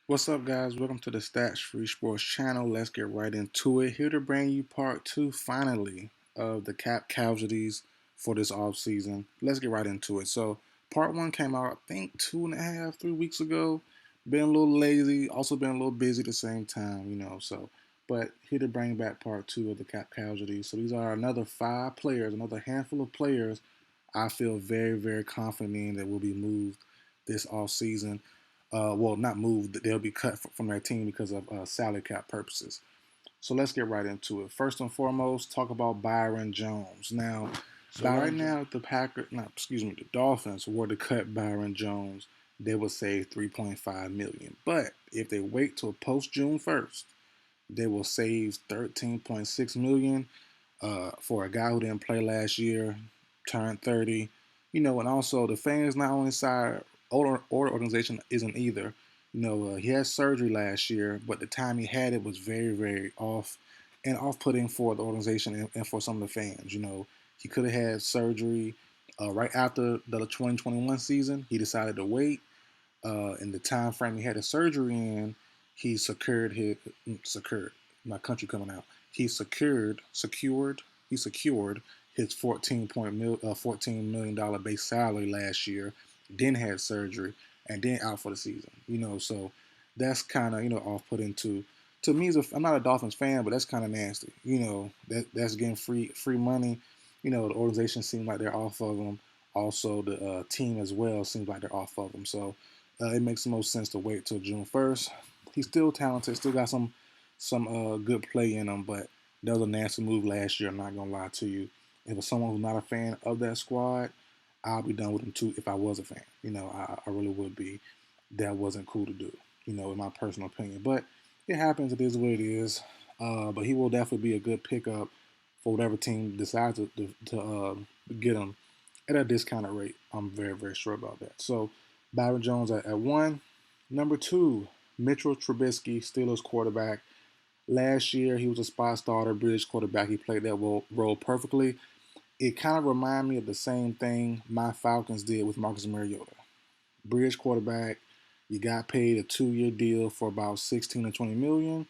What's up, guys? Welcome to the Stats Free Sports channel. Let's get right into it. Here to bring you part two, finally, of the cap casualties for this offseason. Let's get right into it. So, part one came out, I think, 2.5, 3 weeks ago. Been a little lazy, also been a little busy at the same time. But here to bring back part two of the cap casualties. So, these are another 5 players, another handful of players I feel very, very confident in that will be moved this offseason. Well, not moved, they'll be cut from their team because of salary cap purposes. So let's get right into it. First and foremost, talk about Byron Jones. Now, right now, if the Dolphins were to cut Byron Jones, they would save 3.5 million. But if they wait till post June 1st, they will save 13.6 million for a guy who didn't play last year, turned 30. And also the fans not only side or organization isn't either. He had surgery last year, but the time he had it was very, very off and off-putting for the organization and for some of the fans. He could have had surgery right after the 2021 season. He decided to wait. In the time frame he had his surgery in, he secured my country coming out. He secured his $14 million base salary last year, then had surgery, and then out for the season. So that's kind of off-putting to me. I'm not a Dolphins fan, but that's kind of nasty. That's getting free money. The organization seems like they're off of them. Also, the team as well seems like they're off of them. So it makes the most sense to wait till June 1st. He's still talented, still got some good play in him, but that was a nasty move last year. I'm not gonna lie to you. If it's someone who's not a fan of that squad, I'll be done with him too. If I was a fan, I really would be. That wasn't cool to do, in my personal opinion. But it happens. It is what it is. But he will definitely be a good pickup for whatever team decides to get him at a discounted rate. I'm very, very sure about that. So Byron Jones at 1. Number 2, Mitchell Trubisky, Steelers quarterback. Last year, he was a spot starter, British quarterback. He played that role perfectly. It kind of reminded me of the same thing my Falcons did with Marcus Mariota. British quarterback, you got paid a 2-year deal for about 16 to 20 million.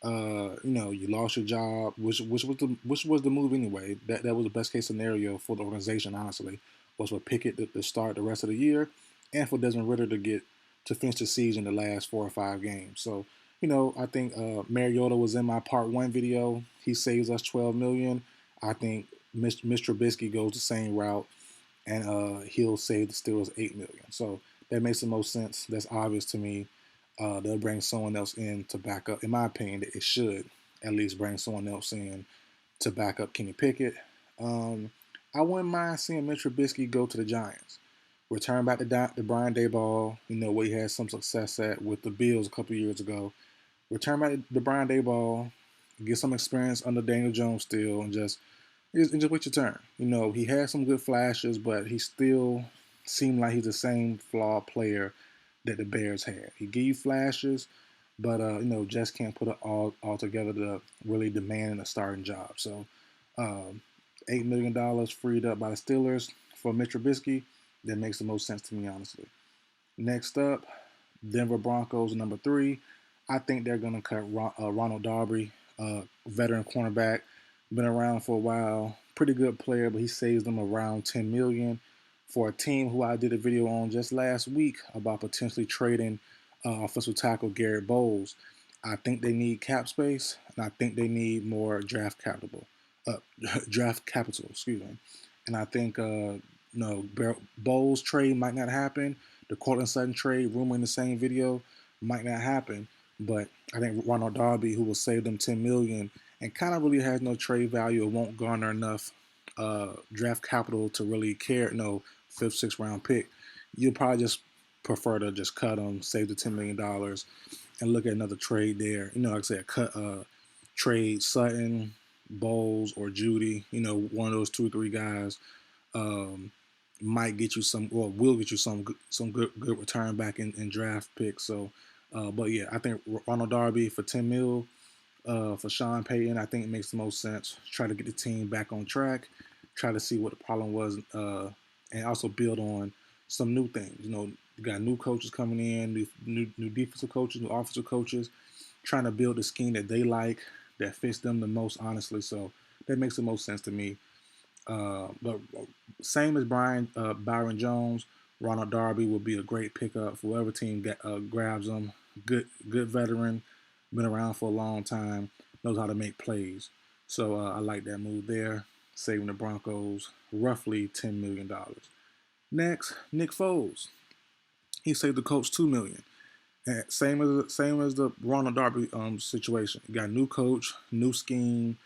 You lost your job, which was the move anyway. That was the best case scenario for the organization. Honestly, was for Pickett to start the rest of the year, and for Desmond Ritter to finish the season the last 4 or 5 games. So I think Mariota was in my part 1 video. He saves us 12 million. I think Mr. Trubisky goes the same route, and he'll save the Steelers 8 million. So that makes the most sense. That's obvious to me. They'll bring someone else in to back up. In my opinion, it should at least bring someone else in to back up Kenny Pickett. I wouldn't mind seeing Mitch Trubisky go to the Giants. Return back to Brian Daboll, where he had some success at with the Bills a couple years ago. Return back to Brian Daboll, get some experience under Daniel Jones still, and just wait your turn. He had some good flashes, but he still seemed like he's the same flawed player that the Bears had. He gave you flashes, but just can't put it all together to really demand a starting job. So, $8 million freed up by the Steelers for Mitch Trubisky. That makes the most sense to me, honestly. Next up, Denver Broncos, number 3. I think they're going to cut Ronald Darby, veteran cornerback, been around for a while, pretty good player, but he saves them around $10 million for a team who I did a video on just last week about potentially trading offensive tackle Garrett Bowles. I think they need cap space, and I think they need more draft capital. Excuse me. And I think Bowles trade might not happen. The Cortland Sutton trade, rumor in the same video, might not happen. But I think Ronald Darby, who will save them $10 million and kind of really has no trade value or won't garner enough draft capital to really care, 5th, 6th round pick, you'll probably just prefer to just cut him, save the $10 million, and look at another trade there. Like I said, trade Sutton, Bowles, or Judy. One of those 2 or 3 guys might get you some, or will get you some good return back in draft picks. So, but yeah, I think Ronald Darby for $10 million. For Sean Payton, I think it makes the most sense. Try to get the team back on track. Try to see what the problem was, and also build on some new things. You got new coaches coming in, new defensive coaches, new offensive coaches, trying to build a scheme that they like, that fits them the most, honestly. So that makes the most sense to me. But same as Byron Jones, Ronald Darby will be a great pickup for whoever team grabs him. Good veteran, been around for a long time, knows how to make plays. So I like that move there, saving the Broncos roughly $10 million. Next, Nick Foles. He saved the Colts $2 million. And same as the Ronald Darby situation. You got new coach, new scheme.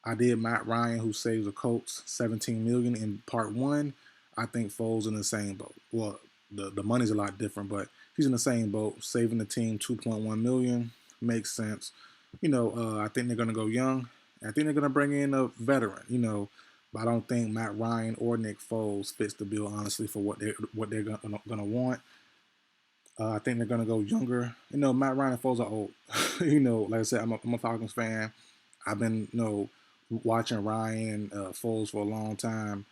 I did Matt Ryan, who saves the Colts $17 million in part one. I think Foles in the same boat. Well, the money's a lot different, but he's in the same boat, saving the team $2.1 million. Makes sense. I think they're gonna go young. I think they're gonna bring in a veteran. But I don't think Matt Ryan or Nick Foles fits the bill, honestly, for what they're gonna want. I think they're gonna go younger. Matt Ryan and Foles are old. Like I said, I'm a Falcons fan. I've been, watching Ryan and Foles for a long time.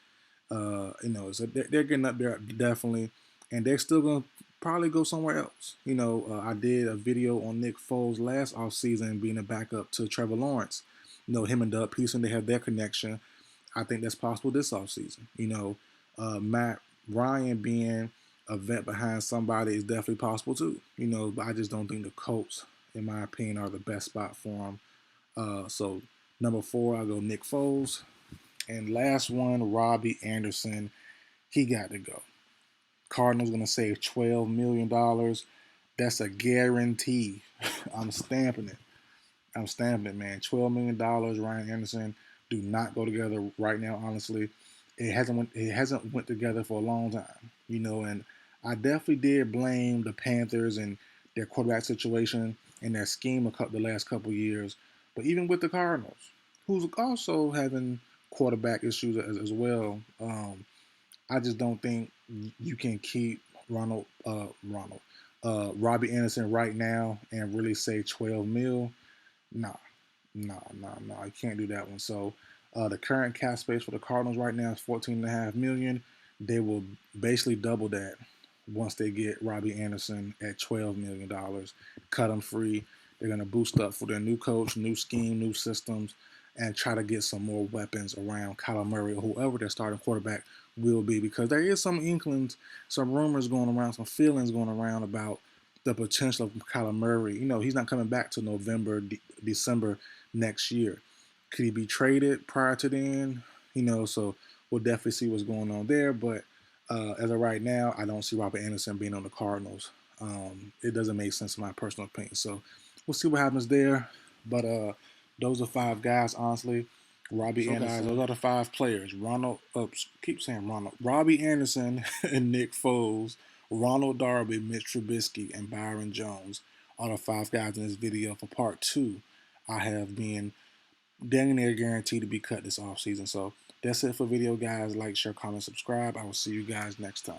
So they're getting up there definitely, and they're still gonna probably go somewhere else. I did a video on Nick Foles last offseason being a backup to Trevor Lawrence. Him and Doug Peterson, they have their connection. I think that's possible this offseason. Matt Ryan being a vet behind somebody is definitely possible too. But I just don't think the Colts, in my opinion, are the best spot for him. So number 4, I'll go Nick Foles. And last one, Robbie Anderson. He got to go. Cardinals going to save $12 million. That's a guarantee. I'm stamping it. Man. $12 million, Ryan Anderson, do not go together right now, honestly. It hasn't went together for a long time. And I definitely did blame the Panthers and their quarterback situation and their scheme the last couple years. But even with the Cardinals, who's also having quarterback issues as well, I just don't think you can keep Robbie Anderson right now and really say 12 mil. Nah. I can't do that one. So the current cap space for the Cardinals right now is $14.5 million. They will basically double that once they get Robbie Anderson at $12 million. Cut him free. They're going to boost up for their new coach, new scheme, new systems, and try to get some more weapons around Kyler Murray or whoever their starting quarterback will be, because there is some inklings, some rumors going around, some feelings going around about the potential of Kyler Murray. He's not coming back to November, December next year. Could he be traded prior to then? So we'll definitely see what's going on there. But as of right now, I don't see Robert Anderson being on the Cardinals. It doesn't make sense in my personal opinion. So we'll see what happens there. But those are 5 guys, honestly. Robbie Anderson. Those are the 5 players. Robbie Anderson and Nick Foles, Ronald Darby, Mitch Trubisky, and Byron Jones are the 5 guys in this video. For part 2, I have been dang near guaranteed to be cut this offseason. So that's it for video, guys. Like, share, comment, subscribe. I will see you guys next time.